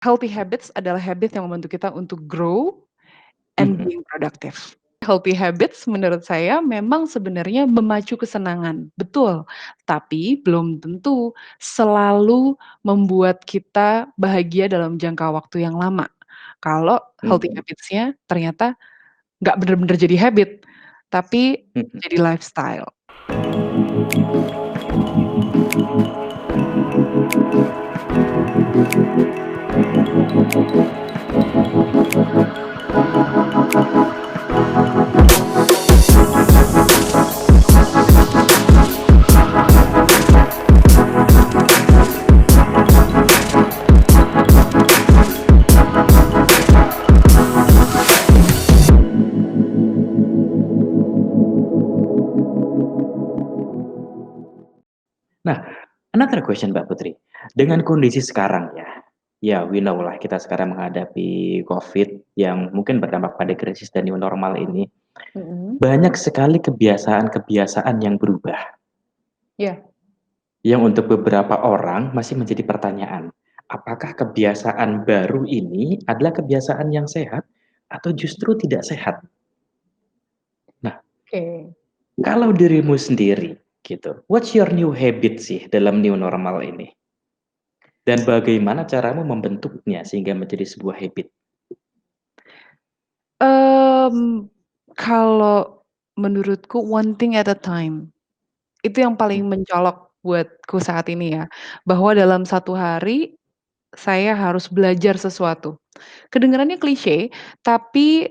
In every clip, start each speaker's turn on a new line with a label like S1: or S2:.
S1: Healthy habits adalah habit yang membantu kita untuk grow and
S2: Mhm,
S1: being productive. Healthy habits menurut saya memang sebenarnya memacu kesenangan, betul. Tapi belum tentu selalu membuat kita bahagia dalam jangka waktu yang lama. Kalau healthy
S2: mhm,
S1: habits-nya ternyata nggak bener-bener jadi habit, tapi
S2: mhm.
S1: jadi lifestyle.
S2: Nah, another question Mbak Putri. Dengan kondisi sekarang ya, ya we know lah kita sekarang menghadapi COVID yang mungkin berdampak pada krisis dan new normal ini,
S1: Mhm.
S2: banyak sekali kebiasaan-kebiasaan yang berubah.
S1: Iya.
S2: Yang untuk beberapa orang masih menjadi pertanyaan, apakah kebiasaan baru ini adalah kebiasaan yang sehat atau justru tidak sehat? Nah,
S1: Oke.
S2: kalau dirimu sendiri gitu, what's your new habit sih dalam new normal ini? Dan bagaimana caramu membentuknya sehingga menjadi sebuah habit?
S1: Mmm, kalau menurutku one thing at a time, itu yang paling mencolok buatku saat ini ya, bahwa dalam satu hari saya harus belajar sesuatu. Kedengarannya klise, tapi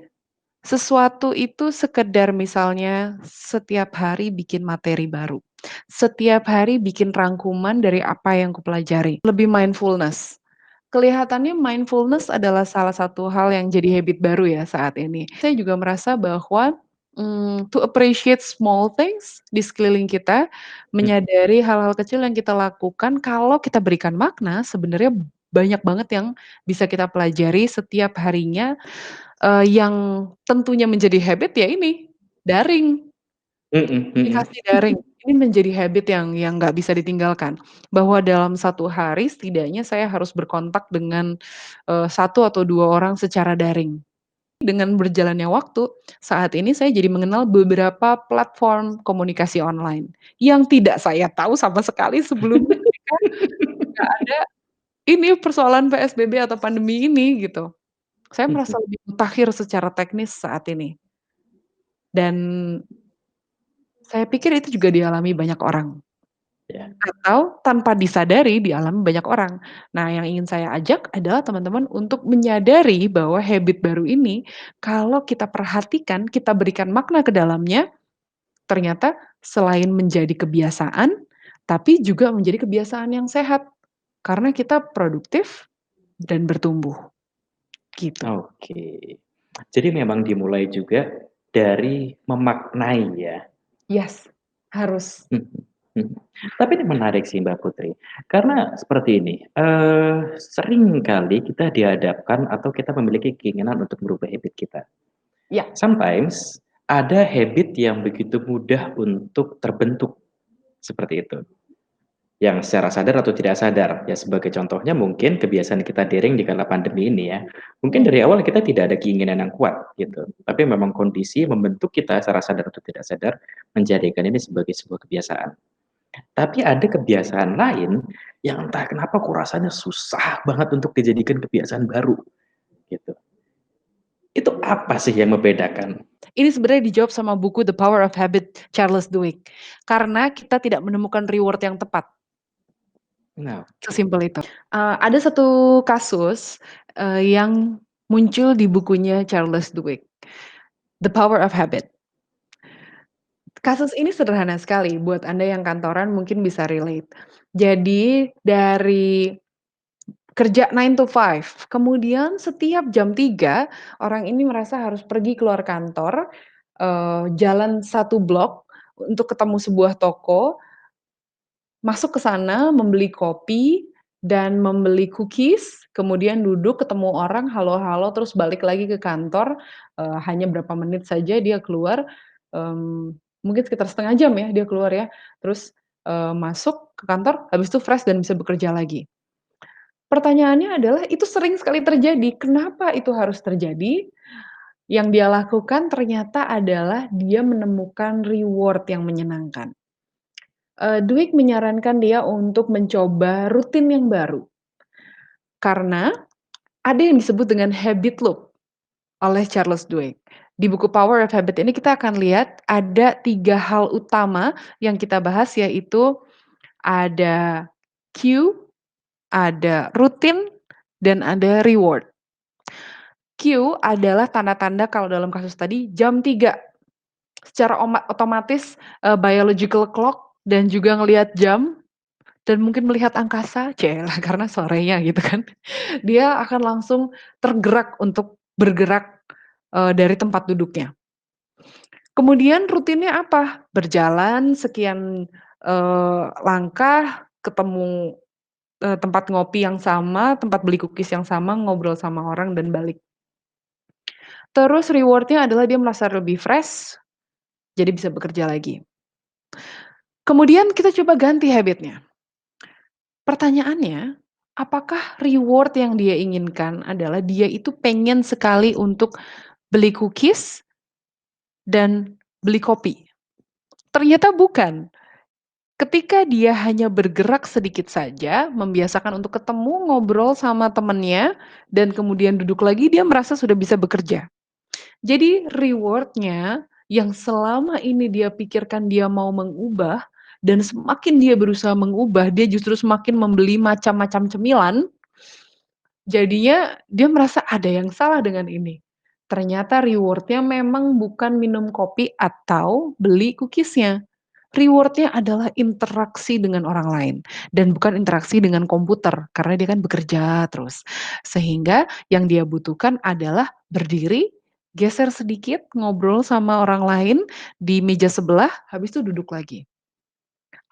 S1: sesuatu itu sekedar misalnya setiap hari bikin materi baru, setiap hari bikin rangkuman dari apa yang kupelajari, lebih mindfulness. Kelihatannya mindfulness adalah salah satu hal yang jadi habit baru ya saat ini. Saya juga merasa bahwa, to appreciate small things di sekeliling kita,
S2: Mhm,
S1: menyadari hal-hal kecil yang kita lakukan kalau kita berikan makna sebenarnya banyak banget yang bisa kita pelajari setiap harinya, yang tentunya menjadi habit ya ini, daring.
S2: mhm, mhm.
S1: Komunikasi daring, ini menjadi habit yang nggak bisa ditinggalkan. Bahwa dalam satu hari setidaknya saya harus berkontak dengan, 1 atau 2 orang secara daring. Dengan berjalannya waktu, saat ini saya jadi mengenal beberapa platform komunikasi online, yang tidak saya tahu sama sekali sebelumnya ketika nggak ada ini persoalan PSBB atau pandemi ini gitu. Saya merasa
S2: Mhm,
S1: lebih mutakhir secara teknis saat ini, dan saya pikir itu juga dialami banyak orang.
S2: ya.
S1: Atau tanpa disadari dialami banyak orang. Nah, yang ingin saya ajak adalah teman-teman untuk menyadari bahwa habit baru ini kalau kita perhatikan, kita berikan makna ke dalamnya, ternyata selain menjadi kebiasaan, tapi juga menjadi kebiasaan yang sehat. Karena kita produktif dan bertumbuh, gitu.
S2: Oke. Jadi memang dimulai juga dari memaknai ya.
S1: Yes, harus.
S2: Mhm, mhm. Tapi ini menarik sih Mbak Putri, karena seperti ini, sering kali kita dihadapkan atau kita memiliki keinginan untuk merubah habit kita.
S1: Ya,
S2: Sometimes ada habit yang begitu mudah untuk terbentuk, seperti itu. Yang secara sadar atau tidak sadar. Ya sebagai contohnya mungkin kebiasaan kita daring di kala pandemi ini ya. Mungkin
S1: mhm.
S2: dari awal kita tidak ada keinginan yang kuat gitu. Tapi memang kondisi membentuk kita secara sadar atau tidak sadar menjadikan ini sebagai sebuah kebiasaan. Tapi ada kebiasaan lain yang entah kenapa kok rasanya susah banget untuk dijadikan kebiasaan baru gitu. Itu apa sih yang membedakan?
S1: Ini sebenarnya dijawab sama buku The Power of Habit Charles Duhigg. Karena kita tidak menemukan reward yang tepat.
S2: Nah, oke.
S1: Sesimpel itu. Ada satu kasus, yang muncul di bukunya Charles Duhigg, The Power of Habit. Kasus ini sederhana sekali, buat Anda yang kantoran mungkin bisa relate. Jadi dari kerja 9 to 5, kemudian setiap jam 3 orang ini merasa harus pergi keluar kantor, jalan 1 blok untuk ketemu sebuah toko. Masuk ke sana, membeli kopi, dan membeli cookies, kemudian duduk ketemu orang, halo-halo, terus balik lagi ke kantor, hanya berapa menit saja dia keluar, mungkin sekitar setengah jam ya dia keluar ya, terus, masuk ke kantor, habis itu fresh dan bisa bekerja lagi. Pertanyaannya adalah itu sering sekali terjadi, kenapa itu harus terjadi? Yang dia lakukan ternyata adalah dia menemukan reward yang menyenangkan. Dweck menyarankan dia untuk mencoba rutin yang baru, karena ada yang disebut dengan habit loop oleh Charles Dweck. Di buku Power of Habit ini kita akan lihat ada 3 hal utama yang kita bahas, yaitu ada cue, ada rutin, dan ada reward. Cue adalah tanda-tanda kalau dalam kasus tadi jam 3 secara otomatis, biological clock dan juga ngelihat jam dan mungkin melihat angkasa, cialah karena sorenya gitu kan, dia akan langsung tergerak untuk bergerak, dari tempat duduknya. Kemudian rutinnya apa? Berjalan sekian, langkah, ketemu, tempat ngopi yang sama, tempat beli cookies yang sama, ngobrol sama orang dan balik. Terus reward-nya adalah dia merasa lebih fresh, jadi bisa bekerja lagi. Kemudian kita coba ganti habit-nya. Pertanyaannya, apakah reward yang dia inginkan adalah dia itu pengen sekali untuk beli cookies dan beli kopi? Ternyata bukan. Ketika dia hanya bergerak sedikit saja, membiasakan untuk ketemu, ngobrol sama temennya, dan kemudian duduk lagi, dia merasa sudah bisa bekerja. Jadi reward-nya yang selama ini dia pikirkan dia mau mengubah, dan semakin dia berusaha mengubah, dia justru semakin membeli macam-macam cemilan, jadinya dia merasa ada yang salah dengan ini. Ternyata reward-nya memang bukan minum kopi atau beli cookies-nya. Reward-nya adalah interaksi dengan orang lain dan bukan interaksi dengan komputer karena dia kan bekerja terus. Sehingga yang dia butuhkan adalah berdiri, geser sedikit, ngobrol sama orang lain di meja sebelah, habis itu duduk lagi.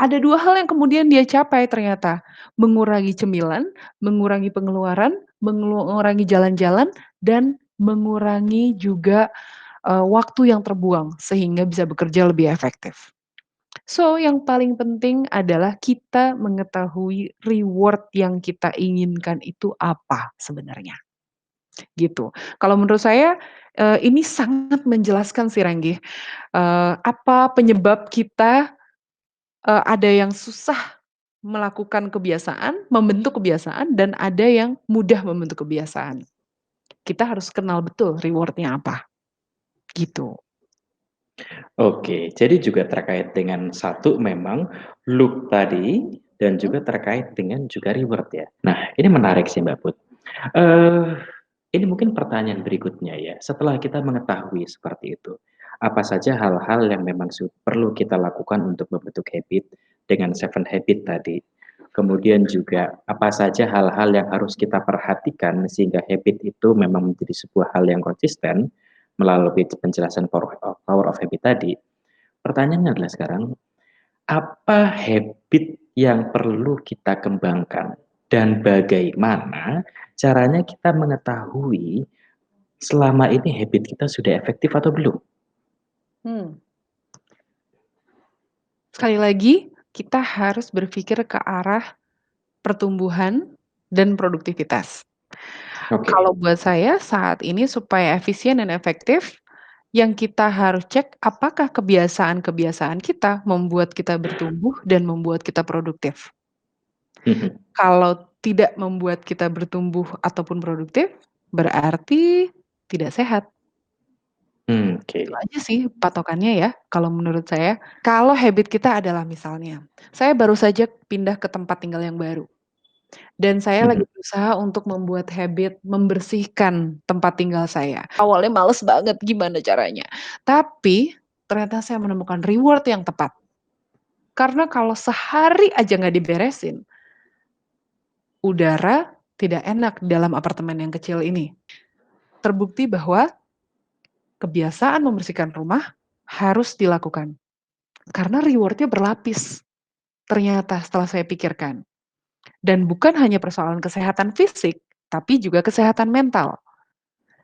S1: Ada 2 hal yang kemudian dia capai ternyata, mengurangi cemilan, mengurangi pengeluaran, mengurangi jalan-jalan, dan mengurangi juga, waktu yang terbuang sehingga bisa bekerja lebih efektif. So, yang paling penting adalah kita mengetahui reward yang kita inginkan itu apa sebenarnya, gitu. Kalau menurut saya, ini sangat menjelaskan sih Ranggih, apa penyebab kita, ada yang susah melakukan kebiasaan, membentuk kebiasaan, dan ada yang mudah membentuk kebiasaan. Kita harus kenal betul reward-nya apa, gitu.
S2: Oke, jadi juga terkait dengan satu memang look tadi dan
S1: Mhm,
S2: juga terkait dengan juga reward ya. Nah, ini menarik sih Mbak Put. Eee, ini mungkin pertanyaan berikutnya ya, setelah kita mengetahui seperti itu, apa saja hal-hal yang memang perlu kita lakukan untuk membentuk habit dengan Seven Habit tadi? Kemudian juga apa saja hal-hal yang harus kita perhatikan sehingga habit itu memang menjadi sebuah hal yang konsisten melalui penjelasan Power of Habit tadi. Pertanyaannya adalah sekarang, apa habit yang perlu kita kembangkan dan bagaimana caranya kita mengetahui selama ini habit kita sudah efektif atau belum?
S1: hmm. Sekali lagi, kita harus berpikir ke arah pertumbuhan dan produktivitas.
S2: Oke.
S1: Kalau buat saya saat ini supaya efisien dan efektif, yang kita harus cek apakah kebiasaan-kebiasaan kita membuat kita bertumbuh dan membuat kita produktif.
S2: Mhm.
S1: Kalau tidak membuat kita bertumbuh ataupun produktif, berarti tidak sehat.
S2: Oke.
S1: Itu aja sih patokannya ya, kalau menurut saya. Kalau habit kita adalah misalnya, saya baru saja pindah ke tempat tinggal yang baru. Dan saya lagi
S2: Mhm.
S1: berusaha untuk membuat habit membersihkan tempat tinggal saya. Awalnya males banget gimana caranya, tapi ternyata saya menemukan reward yang tepat. Karena kalau sehari aja nggak diberesin, udara tidak enak di dalam apartemen yang kecil ini. Terbukti bahwa kebiasaan membersihkan rumah harus dilakukan, karena reward-nya berlapis, ternyata setelah saya pikirkan. Dan bukan hanya persoalan kesehatan fisik, tapi juga kesehatan mental.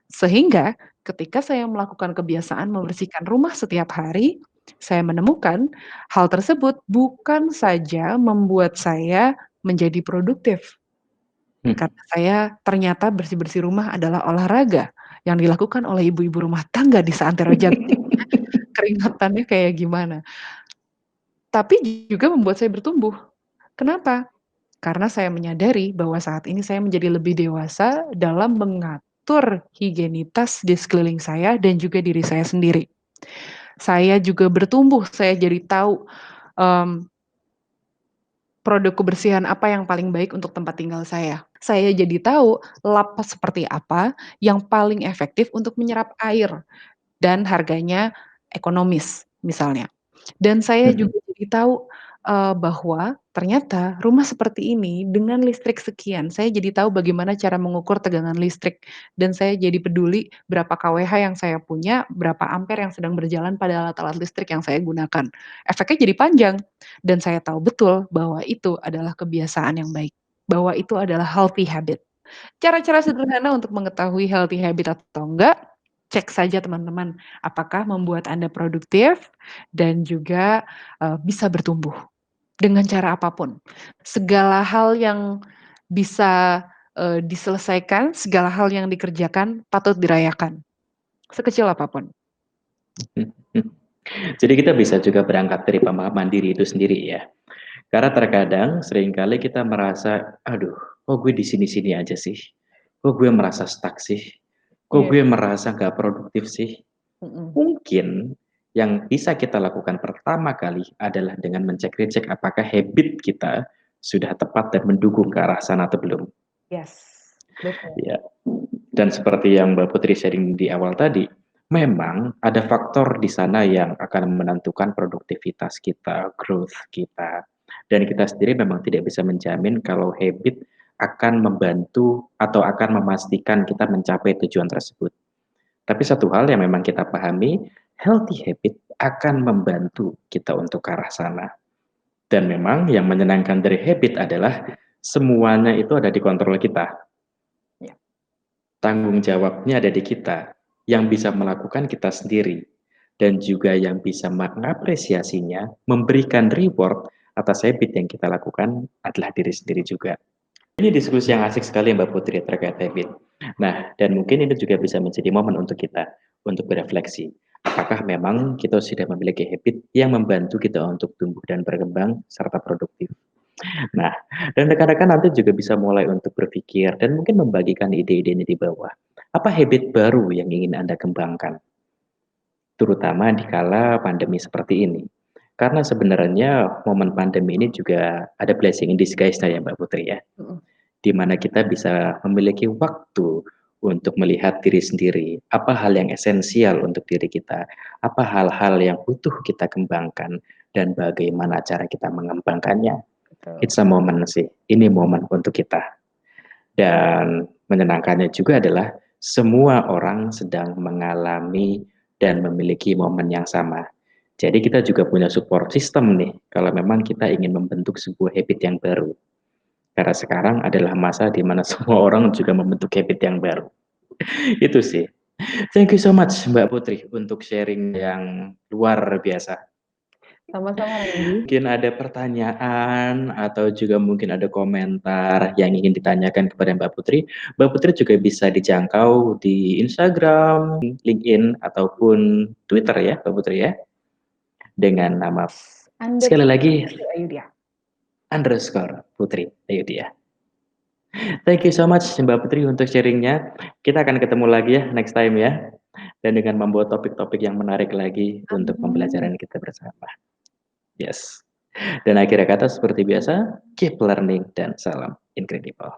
S1: Sehingga ketika saya melakukan kebiasaan membersihkan rumah setiap hari, saya menemukan hal tersebut bukan saja membuat saya menjadi produktif,
S2: Hmm.
S1: karena saya ternyata bersih-bersih rumah adalah olahraga yang dilakukan oleh ibu-ibu rumah tangga di seantero Jakarta, keringatannya kayak gimana. Tapi juga membuat saya bertumbuh. Kenapa? Karena saya menyadari bahwa saat ini saya menjadi lebih dewasa dalam mengatur higienitas di sekeliling saya dan juga diri saya sendiri. Saya juga bertumbuh, saya jadi tahu, mmm, produk kebersihan apa yang paling baik untuk tempat tinggal saya. Saya jadi tahu lap seperti apa yang paling efektif untuk menyerap air dan harganya ekonomis misalnya. Dan saya
S2: Mhm.
S1: juga jadi tahu, bahwa ternyata rumah seperti ini dengan listrik sekian, saya jadi tahu bagaimana cara mengukur tegangan listrik dan saya jadi peduli berapa kWh yang saya punya, berapa ampere yang sedang berjalan pada alat-alat listrik yang saya gunakan. Efeknya jadi panjang dan saya tahu betul bahwa itu adalah kebiasaan yang baik, bahwa itu adalah healthy habit. Cara-cara sederhana untuk mengetahui healthy habit atau enggak, cek saja teman-teman, apakah membuat Anda produktif dan juga, bisa bertumbuh dengan cara apapun. Segala hal yang bisa, diselesaikan, segala hal yang dikerjakan patut dirayakan, sekecil apapun.
S2: Jadi kita bisa juga berangkat dari pemahaman diri itu sendiri ya. Karena terkadang seringkali kita merasa, aduh, kok gue di sini-sini aja sih? Kok gue merasa stuck sih? Kok
S1: Iya,
S2: gue merasa gak produktif sih?
S1: mhm.
S2: Mungkin yang bisa kita lakukan pertama kali adalah dengan mencek-recek apakah habit kita sudah tepat dan mendukung ke arah sana atau belum.
S1: Yes, betul.
S2: Ya. Dan seperti yang Mbak Putri sharing di awal tadi, memang ada faktor di sana yang akan menentukan produktivitas kita, growth kita. Dan kita sendiri memang tidak bisa menjamin kalau habit akan membantu atau akan memastikan kita mencapai tujuan tersebut. Tapi satu hal yang memang kita pahami, healthy habit akan membantu kita untuk ke arah sana. Dan memang yang menyenangkan dari habit adalah semuanya itu ada di kontrol kita.
S1: Ya,
S2: Tanggung jawabnya ada di kita, yang bisa melakukan kita sendiri, dan juga yang bisa mengapresiasinya, memberikan reward atas habit yang kita lakukan adalah diri sendiri juga. Ini diskusi yang asik sekali Mbak Putri terkait habit. Nah, dan mungkin ini juga bisa menjadi momen untuk kita untuk berefleksi. Apakah memang kita sudah memiliki habit yang membantu kita untuk tumbuh dan berkembang serta produktif? Nah, dan rekan-rekan nanti juga bisa mulai untuk berpikir dan mungkin membagikan ide-idenya di bawah. Apa habit baru yang ingin Anda kembangkan? Terutama di kala pandemi seperti ini. Karena sebenarnya momen pandemi ini juga ada blessing in disguise ya Mbak Putri ya,
S1: mhm,
S2: di mana kita bisa memiliki waktu untuk melihat diri sendiri, apa hal yang esensial untuk diri kita, apa hal-hal yang butuh kita kembangkan, dan bagaimana cara kita mengembangkannya.
S1: betul.
S2: It's a moment sih, ini momen untuk kita. Dan menyenangkannya juga adalah semua orang sedang mengalami dan memiliki momen yang sama. Jadi kita juga punya support system nih, kalau memang kita ingin membentuk sebuah habit yang baru. Karena sekarang adalah masa di mana semua orang juga membentuk habit yang baru. Itu sih. Thank you so much Mbak Putri untuk sharing yang luar biasa.
S1: Sama-sama Randy.
S2: Mungkin ada pertanyaan atau juga mungkin ada komentar yang ingin ditanyakan kepada Mbak Putri. Mbak Putri juga bisa dijangkau di Instagram, LinkedIn, ataupun Twitter ya, Mbak Putri ya, dengan nama sekali
S1: Underscore
S2: lagi
S1: Putri Ayudya.
S2: underscore Putri Ayo dia. Thank you so much Mbak Putri untuk sharingnya. Kita akan ketemu lagi ya next time ya. Dan dengan membawa topik-topik yang menarik lagi untuk
S1: Amin.
S2: pembelajaran kita bersama. Yes. Dan akhirnya kata seperti biasa, keep learning dan salam incredible.